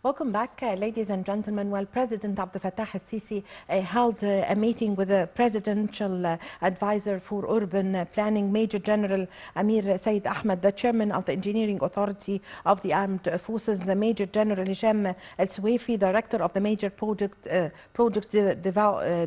Welcome back, ladies and gentlemen. Well, President Abdel Fattah al-Sisi held a meeting with the Presidential Advisor for Urban Planning, Major General Amir Said Ahmed, the Chairman of the Engineering Authority of the Armed Forces, the Major General Hisham al-Suwaifi, Director of the Major Project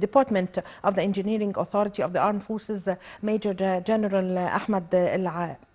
Department of the Engineering Authority of the Armed Forces, Major General Ahmed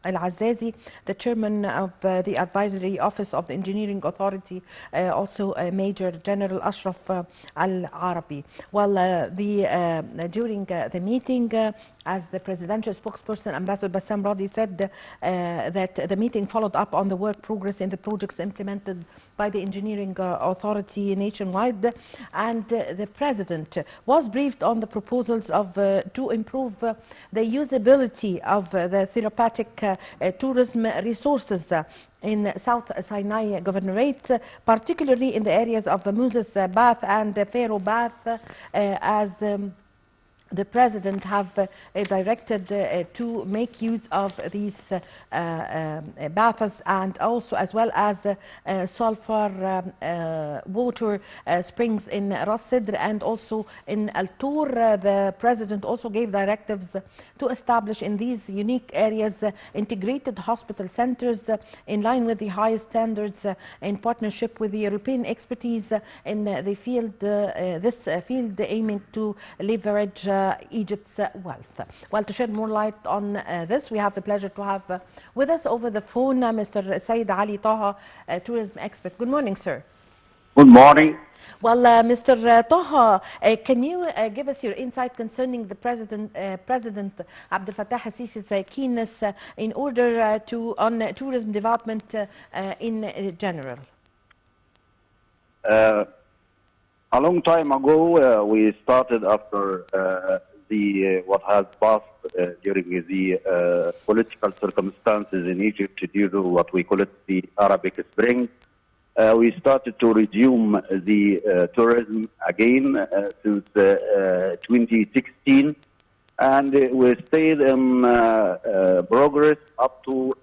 Al-Azazi, the Chairman of the Advisory Office of the Engineering Authority, also Major General Ashraf Al-Arabi. Well, during the meeting, as the presidential spokesperson, Ambassador Bassam Radi, said that the meeting followed up on the work progress in the projects implemented by the Engineering Authority nationwide, and the President was briefed on the proposals of to improve the usability of the therapeutic tourism resources in South Sinai Governorate, particularly in the areas of Moses Bath and Pharaoh Bath, as the President have directed to make use of these baths, and also as well as sulfur water springs in Ras Sidr and also in Al Tur. The President also gave directives to establish in these unique areas integrated hospital centers in line with the highest standards, in partnership with the European expertise in the field, this field aiming to leverage Egypt's wealth. Well, to shed more light on this, we have the pleasure to have with us over the phone Mr. Said Ali Taha, tourism expert. Good morning, sir. Good morning. Well, Mr. Taha, can you give us your insight concerning the President Abdel Fattah al-Sisi's keenness in order on tourism development in general? A long time ago, we started after what has passed during the political circumstances in Egypt due to what we call it the Arabic Spring. We started to resume the tourism again since 2016, and we stayed in progress up to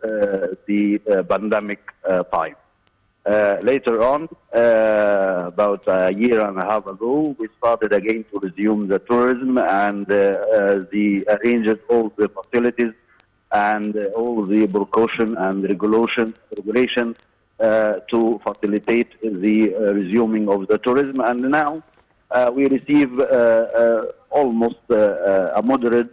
the pandemic time. Later on, about a year and a half ago, we started again to resume the tourism, and arranged all the facilities and all the precaution and regulation to facilitate the resuming of the tourism. And now we receive almost a moderate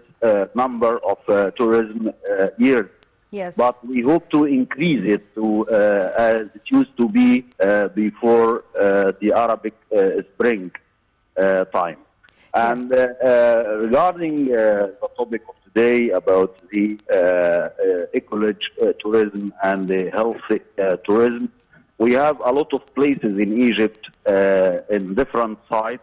number of tourism years. Yes. But we hope to increase it to as it used to be before the Arabic Spring time. And regarding the topic of today about the ecology tourism and the healthy tourism, we have a lot of places in Egypt in different sites,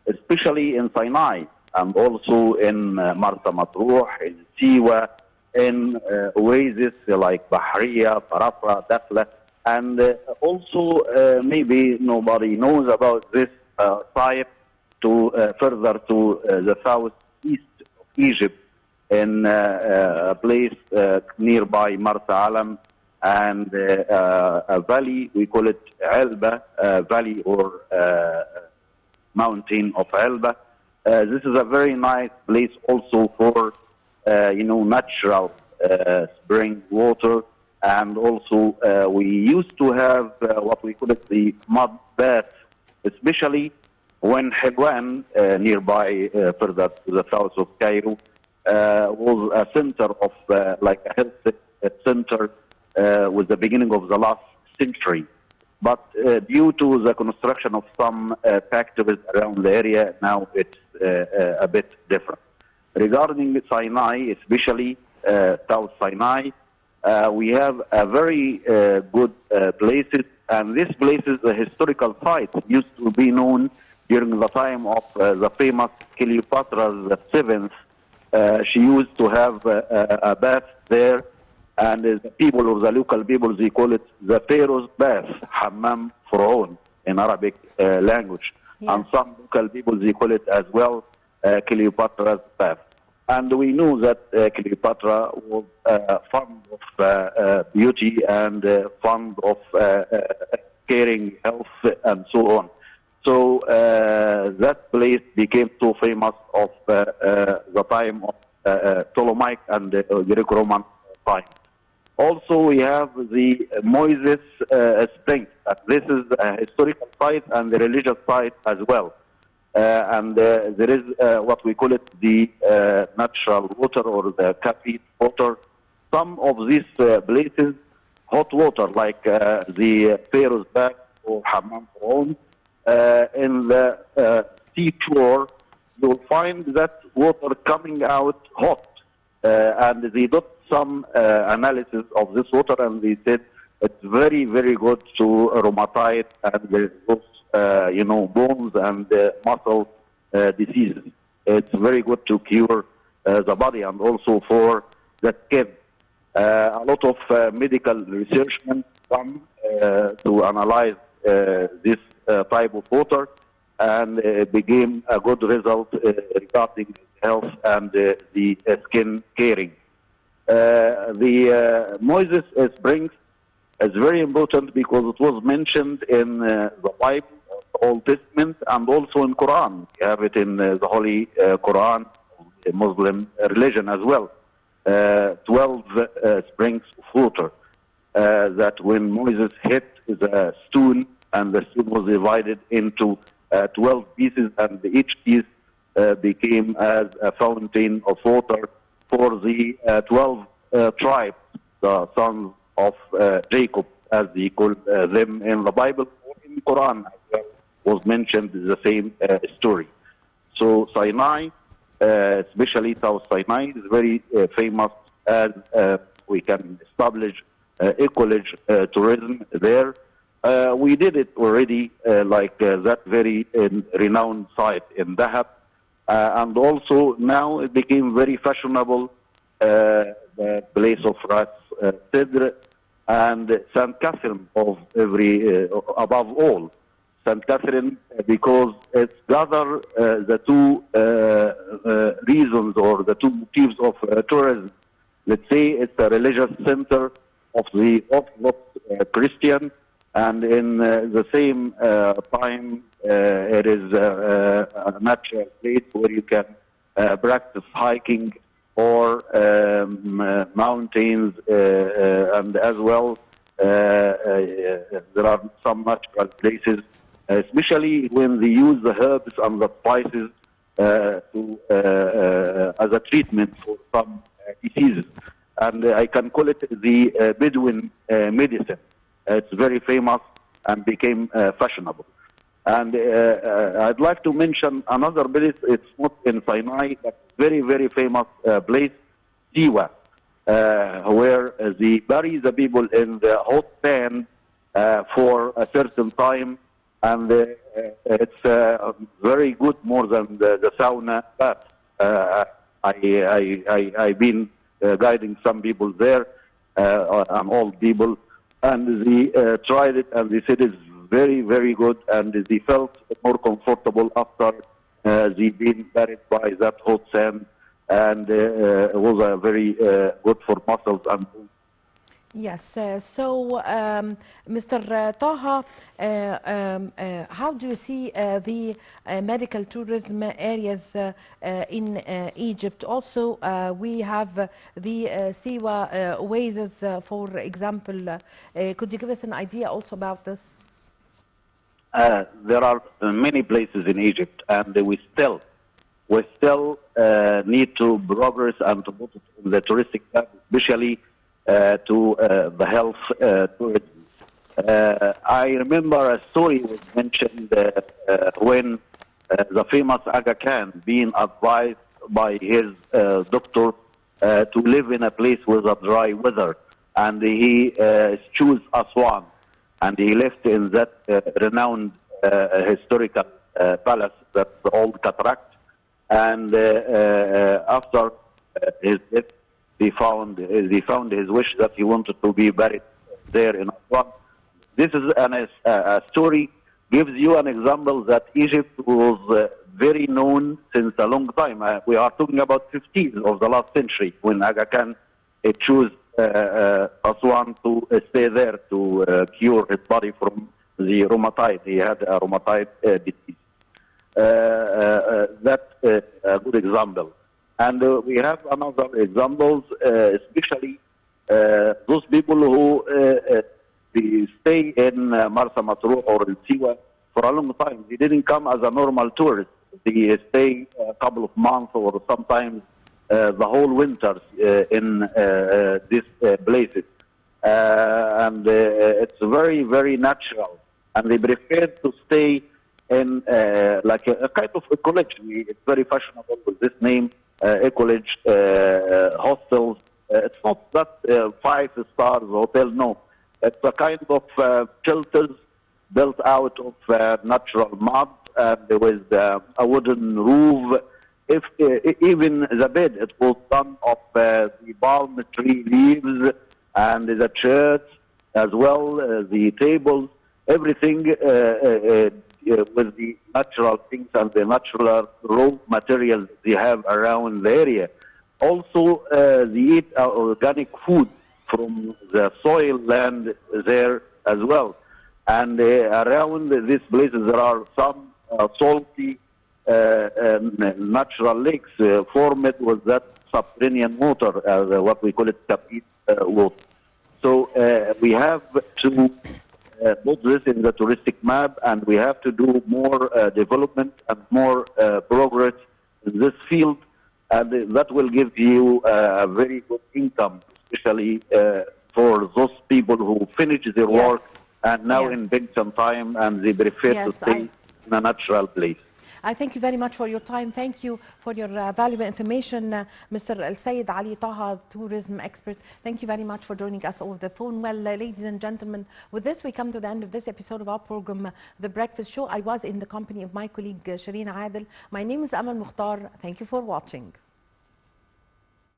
especially in Sinai and also in Marsa Matruh, in Siwa, in oases like Bahriya, Farafra, Dakhla, and also maybe nobody knows about this site to further to the southeast of Egypt in a place nearby Marsa Alam and a valley, we call it Elba Valley or mountain of Elba. This is a very nice place also for natural spring water, and also we used to have what we call it the mud bath, especially when Helwan, nearby further to the south of Cairo, was a center of like a health center with the beginning of the last century. But due to the construction of some factories around the area, now it's a bit different. Regarding Sinai, especially South Sinai, we have a very good places, and these places, the historical sites, used to be known during the time of the famous Cleopatra the Seventh. She used to have a bath there, and the people of the local people, they call it the Pharaoh's bath, Hammam Faraon in Arabic language. Yes. And some local people, they call it as well Cleopatra's bath. And we know that Cleopatra was fond of beauty and fond of caring, health, and so on. So that place became so famous of the time of Ptolemaic and Greco-Roman time. Also, we have the Moises Spring. This is a historical site and a religious site as well. And there is what we call it the natural water or the Capri water. Some of these places, hot water, like the Pharaoh's Bath or Hammam Fir'aun, in the seashore, you'll find that water coming out hot. And they did some analysis of this water, and they said it's very, very good to rheumatoid and those, bones and muscle diseases. It's very good to cure the body and also for the skin. A lot of medical research done to analyze this type of water, and became a good result regarding health and the skin caring. The Moses Springs is very important because it was mentioned in the Bible, the Old Testament, and also in Quran. You have it in the Holy Quran, the Muslim religion as well. 12 springs of water that when Moses hit the stone, and the stone was divided into 12 pieces, and each piece became as a fountain of water for the 12 tribes, the sons of Jacob, as they call them in the Bible, or in Quran as well, was mentioned the same story. So Sinai, especially South Sinai, is very famous, as we can establish ecology tourism there. We did it already, like that very renowned site in Dahab, and also now it became very fashionable, the place of Ras Sidr and St. Catherine of above all. St. Catherine, because it's gather the two reasons or the two motives of tourism. Let's say it's a religious center of the Orthodox Christian, and in the same time, it is a natural place where you can practice hiking or mountains, and as well there are some natural places, especially when they use the herbs and the spices as a treatment for some diseases. And I can call it the Bedouin medicine. It's very famous and became fashionable. And I'd like to mention another place. It's not in Sinai, but very, very famous place, Siwa, where they bury the people in the hot sand for a certain time, and it's very good, more than the sauna bath. I've been guiding some people there, and old people, and they tried it, and they said it's very, very good, and they felt more comfortable after they been buried by that hot sand, and it was very good for muscles and bones. Yes, Mr. Taha, how do you see the medical tourism areas in Egypt? Also, we have the Siwa oasis, for example. Could you give us an idea also about this? There are many places in Egypt, and we still need to progress and to put it in the touristic path, especially to the health tourism. I remember a story was mentioned when the famous Aga Khan being advised by his doctor to live in a place with a dry weather, and he chose Aswan, and he lived in that renowned historical palace, that's the old cataract. And after his death, they found his wish that he wanted to be buried there in Aswan. This is a story, gives you an example that Egypt was very known since a long time. We are talking about 15th of the last century, when Aga Khan chose Aswan to stay there to cure his body from the rheumatoid. He had a rheumatoid disease. That's a good example. And we have another examples, especially those people who they stay in Marsa Matruh or in Siwa for a long time. They didn't come as a normal tourist. They stay a couple of months or sometimes the whole winters in these places. And it's very, very natural. And they prefer to stay in like a kind of ecology. It's very fashionable with this name, ecology hostels. It's not that 5-star hotel, no. It's a kind of shelters built out of natural mud and with a wooden roof. If even the bed, it was done of the palm tree leaves, and the chairs as well, the tables, everything with the natural things and the natural raw materials they have around the area. Also, they eat organic food from the soil land there as well. And around these places there are some salty natural lakes formed with that subterranean water, what we call it tapit water. So we have to put this in the touristic map, and we have to do more development and more progress in this field, and that will give you a very good income, especially for those people who finish their work and now in pension time, and they prefer to stay in a natural place. I thank you very much for your time. Thank you for your valuable information, Mr. Al-Sayed Ali Taha, tourism expert. Thank you very much for joining us over the phone. Well, ladies and gentlemen, with this, we come to the end of this episode of our program, The Breakfast Show. I was in the company of my colleague, Shireen Adel. My name is Amal Mukhtar. Thank you for watching.